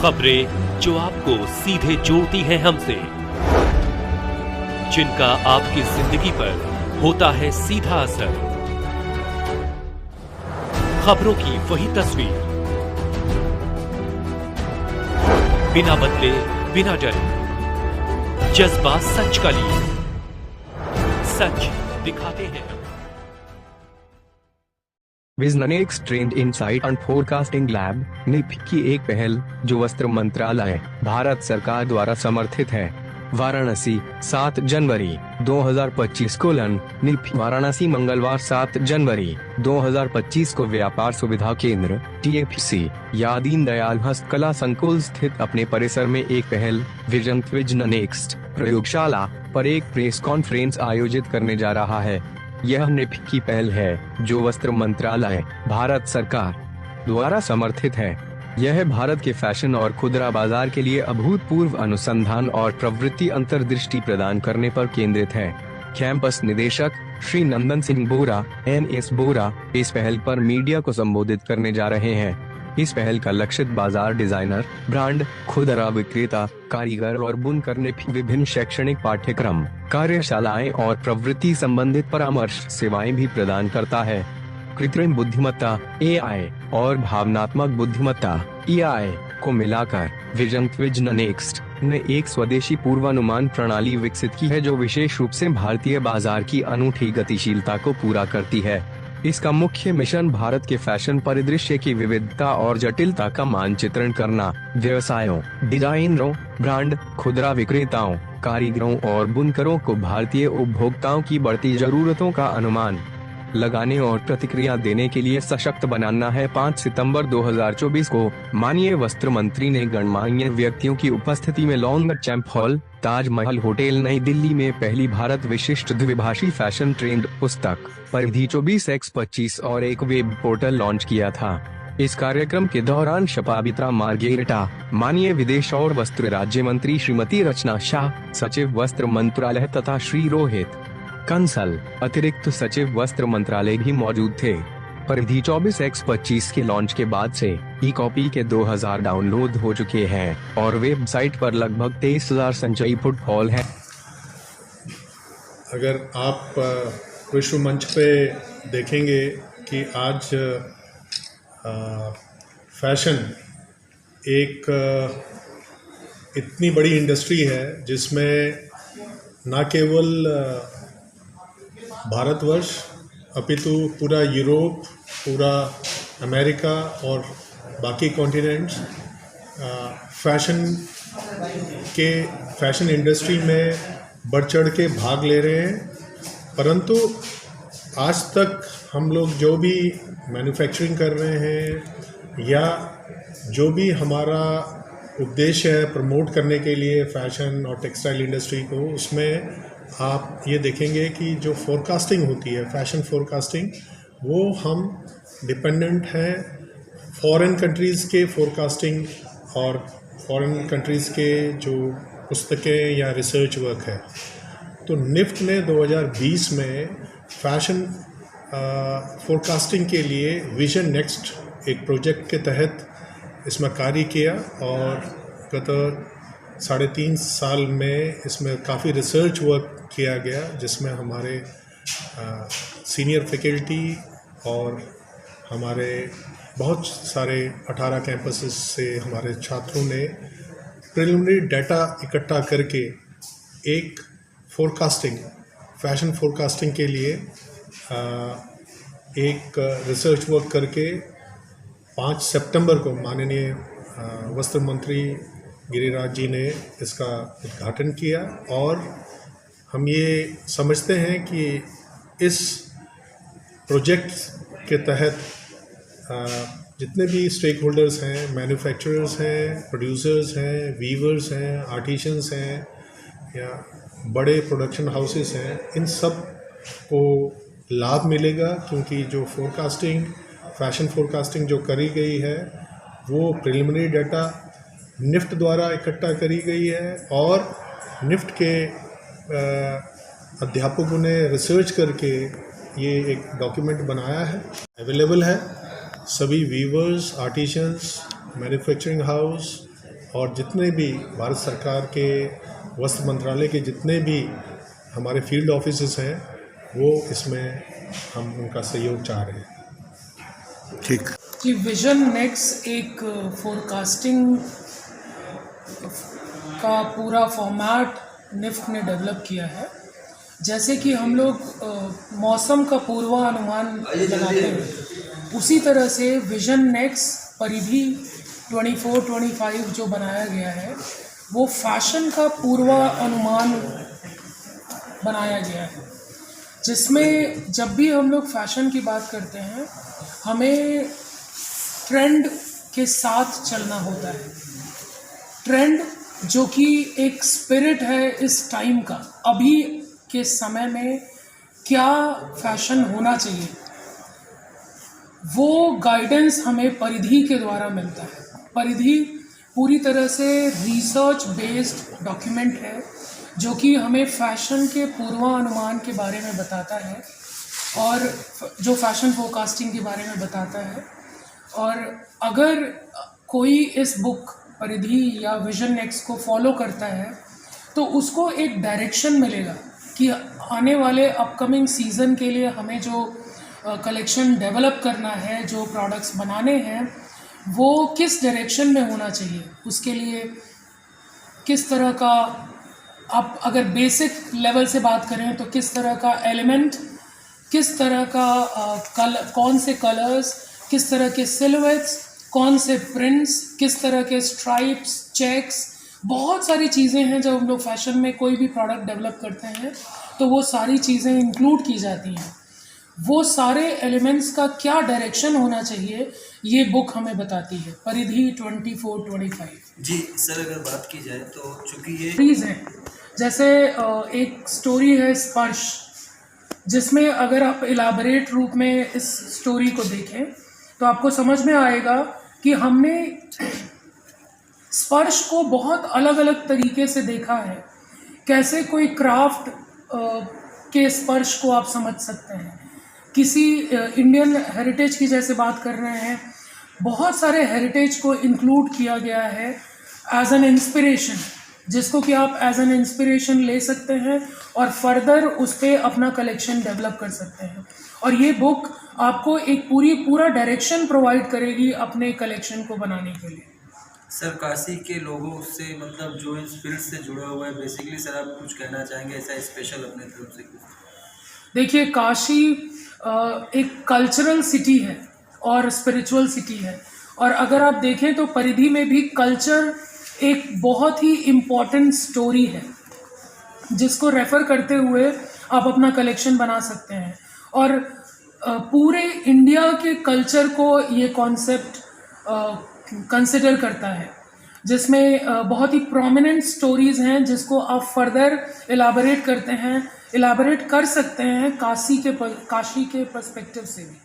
खबरें जो आपको सीधे जोड़ती हैं हमसे, जिनका आपकी जिंदगी पर होता है सीधा असर। खबरों की वही तस्वीर, बिना बदले बिना डरे, जज्बा सच का लिए, सच दिखाते हैं। विजनेक्स trend insight and forecasting lab निप की एक पहल जो वस्त्र मंत्रालय भारत सरकार द्वारा समर्थित है। वाराणसी 7 जनवरी 2025 निप वाराणसी मंगलवार 7 जनवरी 2025 को व्यापार सुविधा केंद्र TFC या दीनदयाल हस्तकला संकुल स्थित अपने परिसर में एक पहल विजन नेक्स्ट प्रयोगशाला पर एक प्रेस कॉन्फ्रेंस आयोजित करने जा रहा है। यह निप की पहल है जो वस्त्र मंत्रालय भारत सरकार द्वारा समर्थित है। यह भारत के फैशन और खुदरा बाजार के लिए अभूतपूर्व अनुसंधान और प्रवृत्ति अंतर्दृष्टि प्रदान करने पर केंद्रित है। कैंपस निदेशक श्री नंदन सिंह बोरा NS बोरा इस पहल पर मीडिया को संबोधित करने जा रहे हैं। इस पहल का लक्षित बाजार डिजाइनर, ब्रांड, खुदरा विक्रेता, कारीगर और बुनकर ने विभिन्न शैक्षणिक पाठ्यक्रम, कार्यशालाएं और प्रवृत्ति संबंधित परामर्श सेवाएं भी प्रदान करता है। कृत्रिम बुद्धिमत्ता AI और भावनात्मक बुद्धिमत्ता EI को मिलाकर विजन नेक्स्ट ने एक स्वदेशी पूर्वानुमान प्रणाली विकसित की है जो विशेष रूप से भारतीय बाजार की अनूठी गतिशीलता को पूरा करती है। इसका मुख्य मिशन भारत के फैशन परिदृश्य की विविधता और जटिलता का मानचित्रण करना, व्यवसायों, डिजाइनरों, ब्रांड, खुदरा विक्रेताओं, कारीगरों और बुनकरों को भारतीय उपभोक्ताओं की बढ़ती जरूरतों का अनुमान लगाने और प्रतिक्रिया देने के लिए सशक्त बनाना है। 5 सितंबर 2024 को माननीय वस्त्र मंत्री ने गणमान्य व्यक्तियों की उपस्थिति में long champ hall, Taj Mahal hotel, नई दिल्ली में पहली भारत विशिष्ट द्विभाषी फैशन ट्रेंड पुस्तक परिधि 24x25 और एक वेब पोर्टल लॉन्च किया था। इस कार्यक्रम के दौरान शपाबित्रा मार्गेरिटा, माननीय विदेश और वस्त्र राज्य मंत्री श्रीमती रचना शाह, सचिव वस्त्र मंत्रालय तथा श्री रोहित कंसल, अतिरिक्त सचिव वस्त्र मंत्रालय भी मौजूद थे। परिधि 24x25 के लॉन्च के बाद से ई-कॉपी के 2000 डाउनलोड हो चुके हैं और वेबसाइट पर लगभग 23,000 संचयी फुटफॉल है। अगर आप विश्व मंच पे देखेंगे कि आज फैशन एक इतनी बड़ी इंडस्ट्री है जिसमें न केवल भारतवर्ष अपितु पूरा यूरोप, पूरा अमेरिका और बाकी कॉन्टिनेंट्स फैशन इंडस्ट्री में बढ़ चढ़ के भाग ले रहे हैं। परंतु आज तक हम लोग जो भी मैन्युफैक्चरिंग कर रहे हैं या जो भी हमारा उद्देश्य है प्रमोट करने के लिए फैशन और टेक्सटाइल इंडस्ट्री को, उसमें आप ये देखेंगे कि जो फोरकास्टिंग होती है, फैशन फोरकास्टिंग, वो हम डिपेंडेंट हैं फॉरेन कंट्रीज़ के फोरकास्टिंग और फॉरेन कंट्रीज़ के जो पुस्तकें या रिसर्च वर्क है। तो निफ्ट ने 2020 में फैशन फोरकास्टिंग के लिए विजन नेक्स्ट एक प्रोजेक्ट के तहत इसमें कार्य किया और गत 3.5 साल में इसमें काफ़ी रिसर्च वर्क किया गया, जिसमें हमारे सीनियर फैकल्टी और हमारे बहुत सारे 18 कैंपसेस से हमारे छात्रों ने प्रिलिमिनरी डाटा इकट्ठा करके एक फैशन फोरकास्टिंग के लिए एक रिसर्च वर्क करके 5 सितंबर को माननीय वस्त्र मंत्री गिरिराज जी ने इसका उद्घाटन किया। और हम ये समझते हैं कि इस प्रोजेक्ट के तहत जितने भी स्टेक होल्डर्स हैं, मैन्युफैक्चरर्स हैं, प्रोड्यूसर्स हैं, वीवर्स हैं, आर्टिशंस हैं या बड़े प्रोडक्शन हाउसेस हैं, इन सब को लाभ मिलेगा, क्योंकि जो फैशन फोरकास्टिंग जो करी गई है वो प्रिलिमिनरी डाटा निफ्ट द्वारा इकट्ठा करी गई है और निफ्ट के अध्यापकों ने रिसर्च करके ये एक डॉक्यूमेंट बनाया है, अवेलेबल है। सभी वीवर्स, आर्टिशंस, मैन्युफैक्चरिंग हाउस और जितने भी भारत सरकार के वस्त्र मंत्रालय के जितने भी हमारे फील्ड ऑफिसेस हैं वो इसमें हम उनका सहयोग चाह रहे हैं। ठीक। कि विजन नेक्स्ट एक फोरकास्टिंग का पूरा फॉर्मेट निफ्ट ने डेवलप किया है। जैसे कि हम लोग मौसम का पूर्वानुमान लगाते हैं, उसी तरह से विजन नेक्स्ट परिधि 24-25 जो बनाया गया है वो फैशन का पूर्वानुमान बनाया गया है, जिसमें जब भी हम लोग फैशन की बात करते हैं हमें ट्रेंड के साथ चलना होता है। ट्रेंड जो कि एक स्पिरिट है इस टाइम का, अभी के समय में क्या फैशन होना चाहिए, वो गाइडेंस हमें परिधि के द्वारा मिलता है। परिधि पूरी तरह से रिसर्च बेस्ड डॉक्यूमेंट है जो कि हमें फैशन के पूर्वानुमान के बारे में बताता है और जो फैशन फोरकास्टिंग के बारे में बताता है। और अगर कोई इस बुक परिधि या विजन नेक्स्ट को फॉलो करता है तो उसको एक डायरेक्शन मिलेगा कि आने वाले अपकमिंग सीज़न के लिए हमें जो कलेक्शन डेवलप करना है, जो प्रोडक्ट्स बनाने हैं, वो किस डायरेक्शन में होना चाहिए। उसके लिए किस तरह का, आप अगर बेसिक लेवल से बात करें तो किस तरह का एलिमेंट, किस तरह का कौन से कलर्स, किस तरह के सिलुएट्स, कौन से प्रिंट्स, किस तरह के स्ट्राइप्स, चेक्स, बहुत सारी चीज़ें हैं। जब हम लोग फैशन में कोई भी प्रोडक्ट डेवलप करते हैं तो वो सारी चीज़ें इंक्लूड की जाती हैं। वो सारे एलिमेंट्स का क्या डायरेक्शन होना चाहिए ये बुक हमें बताती है, परिधि 24-25। जी सर, अगर बात की जाए तो चूँकि ये स्टोरीज हैं, जैसे एक स्टोरी है स्पर्श, जिसमें अगर आप इलाबरेट रूप में इस स्टोरी को देखें तो आपको समझ में आएगा कि हमने स्पर्श को बहुत अलग अलग तरीके से देखा है। कैसे कोई क्राफ्ट के स्पर्श को आप समझ सकते हैं, किसी इंडियन हेरिटेज की जैसे बात कर रहे हैं, बहुत सारे हेरिटेज को इंक्लूड किया गया है एज एन इंस्पिरेशन, जिसको कि आप एज एन इंस्पिरेशन ले सकते हैं और फर्दर उस पर अपना कलेक्शन डेवलप कर सकते हैं। और ये बुक आपको एक पूरा डायरेक्शन प्रोवाइड करेगी अपने कलेक्शन को बनाने के लिए। सर, काशी के लोगों से मतलब जो इन स्पिरिट से जुड़ा हुआ है, बेसिकली सर आप कुछ कहना चाहेंगे ऐसा स्पेशल अपने तरफ से कुछ? देखिए, काशी एक कल्चरल सिटी है और स्पिरिचुअल सिटी है, और अगर आप देखें तो परिधि में भी कल्चर एक बहुत ही इम्पॉर्टेंट स्टोरी है, जिसको रेफ़र करते हुए आप अपना कलेक्शन बना सकते हैं। और पूरे इंडिया के कल्चर को ये कॉन्सेप्ट कंसिडर करता है, जिसमें बहुत ही प्रोमिनेंट स्टोरीज़ हैं जिसको आप फर्दर इलाबरेट कर सकते हैं काशी के पर्सपेक्टिव से भी।